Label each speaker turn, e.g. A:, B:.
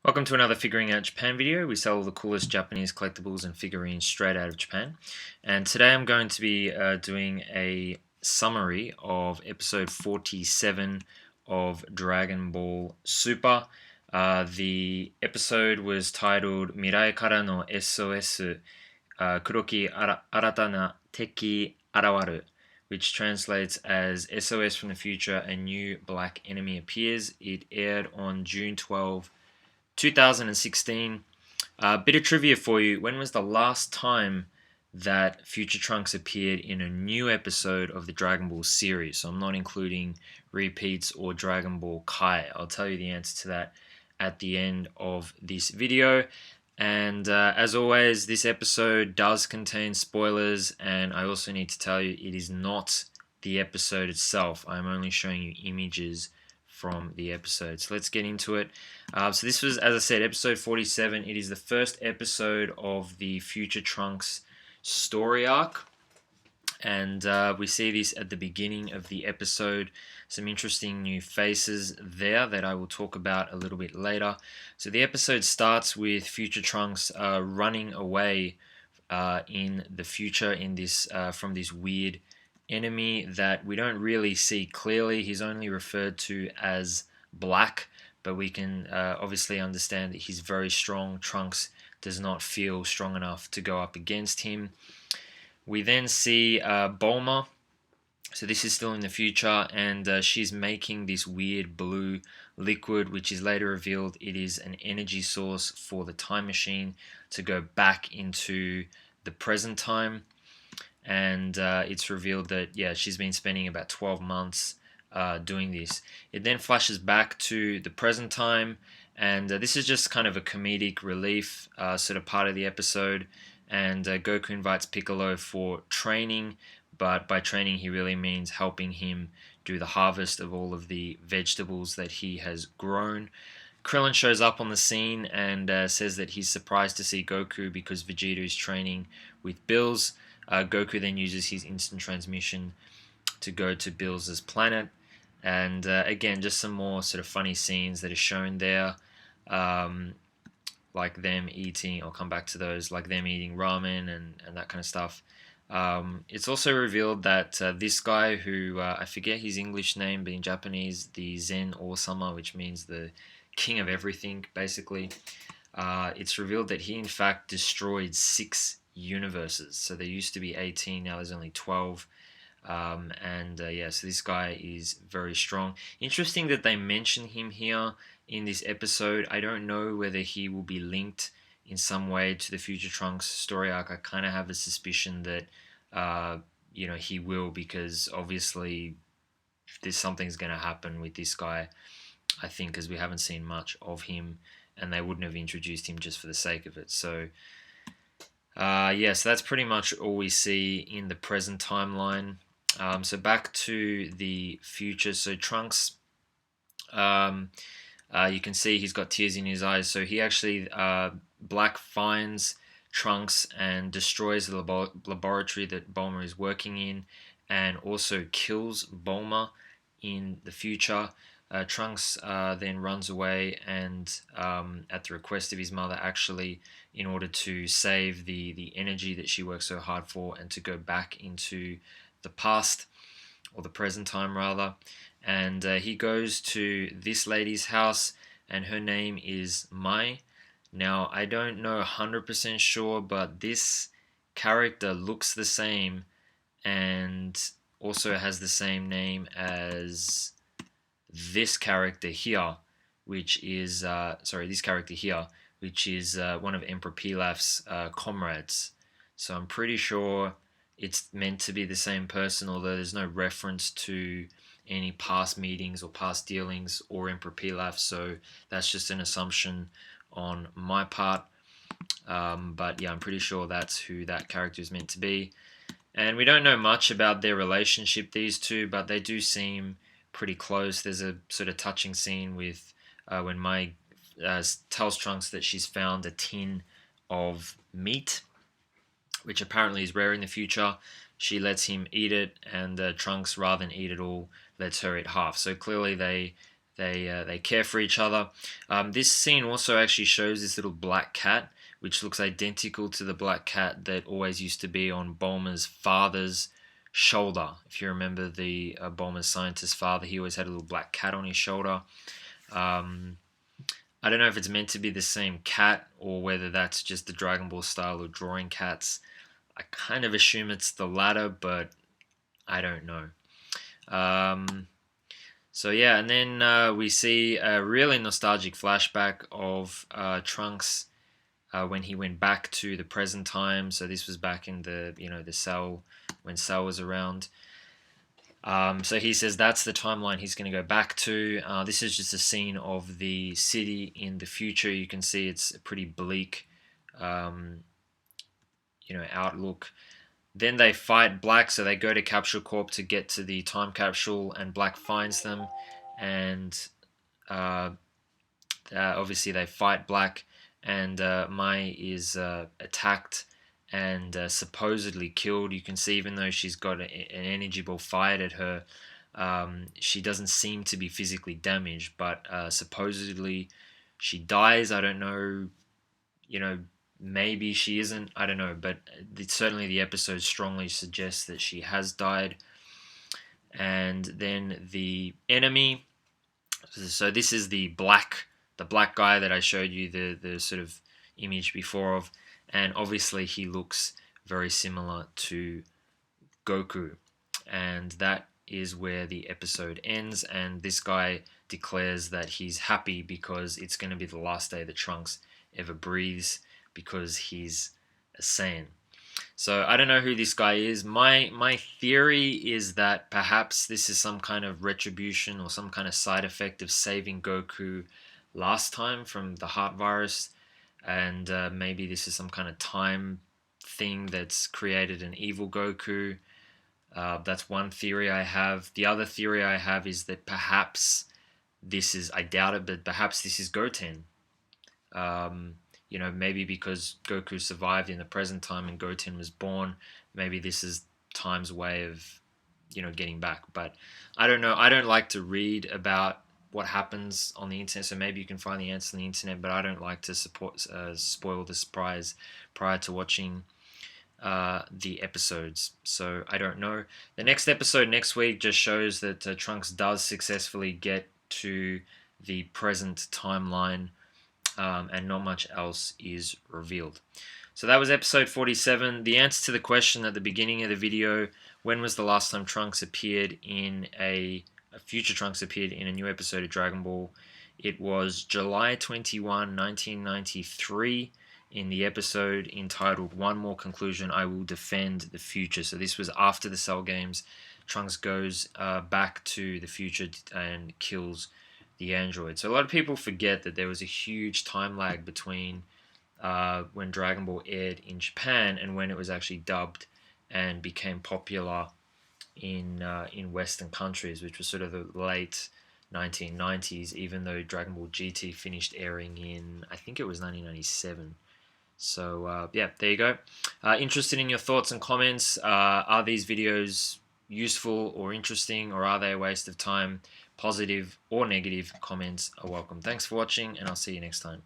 A: Welcome to another Figuring Out Japan video. We sell all the coolest Japanese collectibles and figurines straight out of Japan. And today I'm going to be doing a summary of episode 47 of Dragon Ball Super. The episode was titled Mirai Kara no SOS Kuroki Arata na Teki Arawaru, which translates as SOS from the future, a new black enemy appears. It aired on June 12, 2016. Bit of trivia for you. When was the last time that Future Trunks appeared in a new episode of the Dragon Ball series? So I'm not including repeats or Dragon Ball Kai. I'll tell you the answer to that at the end of this video. And as always, this episode does contain spoilers, and I also need to tell you it is not the episode itself. I'm only showing you images from the episode. So let's get into it. So this was, as I said, episode 47. It is the first episode of the Future Trunks story arc. And we see this at the beginning of the episode. Some interesting new faces there that I will talk about a little bit later. So the episode starts with Future Trunks running away in the future in this from this weird enemy that we don't really see clearly. He's only referred to as Black, but we can obviously understand that he's very strong. Trunks does not feel strong enough to go up against him. We then see Bulma. So this is still in the future, and she's making this weird blue liquid, which is later revealed it is an energy source for the time machine to go back into the present time. And it's revealed that, yeah, she's been spending about 12 months doing this. It then flashes back to the present time, and this is just kind of a comedic relief sort of part of the episode. And Goku invites Piccolo for training, but by training he really means helping him do the harvest of all of the vegetables that he has grown. Krillin shows up on the scene and says that he's surprised to see Goku because Vegeta is training with Bills. Goku then uses his instant transmission to go to Bills' planet. And again, just some more sort of funny scenes that are shown there. Like them eating, I'll come back to those, like them eating ramen and that kind of stuff. It's also revealed that this guy, who I forget his English name, but in Japanese, the Zen Osama, which means the king of everything, basically, it's revealed that he in fact destroyed 6 universes. So there used to be 18, now there's only 12. Yeah, so this guy is very strong. Interesting that they mention him here in this episode. I don't know whether he will be linked in some way to the Future Trunks story arc. I kind of have a suspicion that he will, because obviously something's going to happen with this guy, I think, because we haven't seen much of him, and they wouldn't have introduced him just for the sake of it. So so that's pretty much all we see in the present timeline. So back to the future. So Trunks, you can see he's got tears in his eyes. So he actually, Black finds Trunks and destroys the laboratory that Bulma is working in, and also kills Bulma in the future. Trunks then runs away, and at the request of his mother, actually, in order to save the energy that she works so hard for and to go back into the past, or the present time rather. And he goes to this lady's house, and her name is Mai. Now, I don't know 100% sure, but this character looks the same and also has the same name as this character here, which is this character here, which is one of Emperor Pilaf's comrades. So I'm pretty sure it's meant to be the same person, although there's no reference to any past meetings or past dealings or Emperor Pilaf, so that's just an assumption on my part. But yeah, I'm pretty sure that's who that character is meant to be. And we don't know much about their relationship, these two, but they do seem pretty close. There's a sort of touching scene with when Mai tells Trunks that she's found a tin of meat, which apparently is rare in the future. She lets him eat it, and Trunks, rather than eat it all, lets her eat half. So clearly they they care for each other. This scene also actually shows this little black cat, which looks identical to the black cat that always used to be on Bulma's father's shoulder. If you remember the Bulma's scientist father, he always had a little black cat on his shoulder. I don't know if it's meant to be the same cat or whether that's just the Dragon Ball style of drawing cats. I kind of assume it's the latter, but I don't know. So yeah, and then we see a really nostalgic flashback of Trunks when he went back to the present time. So this was back in the the Cell, when Cell was around. So he says that's the timeline he's going to go back to. This is just a scene of the city in the future. You can see it's a pretty bleak, outlook. Then they fight Black, so they go to Capsule Corp to get to the time capsule, and Black finds them, and obviously they fight Black, and Mai is attacked and supposedly killed. You can see even though she's got an energy ball fired at her, she doesn't seem to be physically damaged, but supposedly she dies. I don't know, maybe she isn't, I don't know, but certainly the episode strongly suggests that she has died. And then the enemy, so this is the black guy that I showed you the sort of image before of, and obviously he looks very similar to Goku, and that is where the episode ends. And this guy declares that he's happy because it's going to be the last day that Trunks ever breathes, because he's a Saiyan. So I don't know who this guy is. My theory is that perhaps this is some kind of retribution or some kind of side effect of saving Goku last time from the heart virus, and maybe this is some kind of time thing that's created an evil Goku. That's one theory I have. The other theory I have is that perhaps this is, I doubt it, but perhaps this is Goten. Maybe because Goku survived in the present time and Goten was born, maybe this is time's way of, getting back. But I don't know. I don't like to read about what happens on the internet, so maybe you can find the answer on the internet, but I don't like to spoil the surprise prior to watching the episodes. So I don't know. The next episode next week just shows that Trunks does successfully get to the present timeline, and not much else is revealed. So that was episode 47. The answer to the question at the beginning of the video, when was the last time Trunks appeared in a future Trunks appeared in a new episode of Dragon Ball? It was July 21, 1993, in the episode entitled One More Conclusion, I Will Defend the Future. So this was after the Cell Games. Trunks goes back to the future and kills the android. So a lot of people forget that there was a huge time lag between when Dragon Ball aired in Japan and when it was actually dubbed and became popular in Western countries, which was sort of the late 1990s, even though Dragon Ball GT finished airing in, I think it was 1997. So yeah, there you go. Interested in your thoughts and comments. Are these videos useful or interesting, or are they a waste of time? Positive or negative comments are welcome. Thanks for watching, and I'll see you next time.